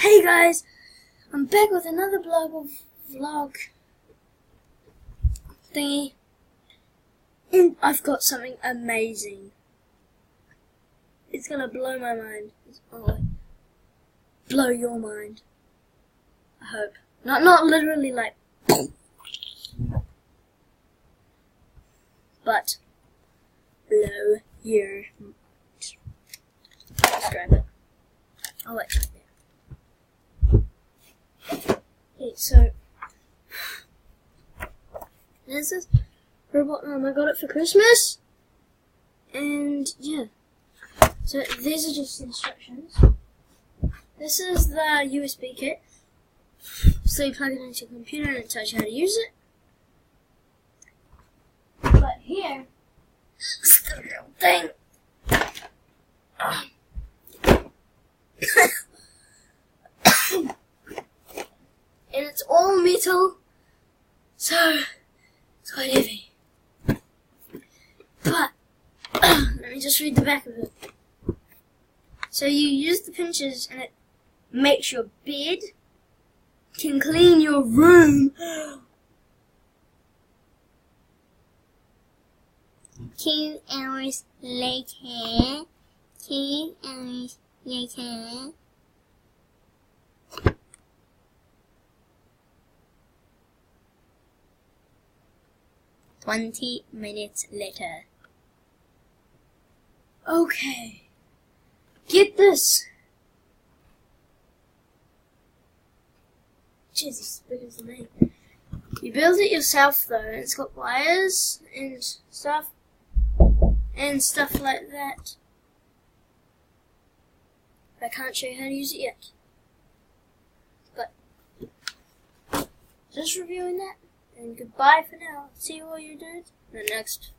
Hey guys, I'm back with another vlog thingy, and I've got something amazing. It's gonna blow my mind. Blow your mind. I hope. Not literally like, but blow your mind. Let's grab it. I'll wait right there. Okay, so there's this robot arm. I got it for Christmas, and yeah. So these are just instructions. This is the USB kit. So you plug it into your computer and it tells you how to use it. But here is the real thing. And it's all metal, so it's quite heavy. But let me just read the back of it. So you use the pinches and it makes your bed, can clean your room. 2 hours later. 2 hours later. "20 minutes later." Okay. Get this. Jeez, it's big as me. You build it yourself though, and it's got wires and stuff like that. I can't show you how to use it yet. But just reviewing that, and goodbye for now. See you all you did in the next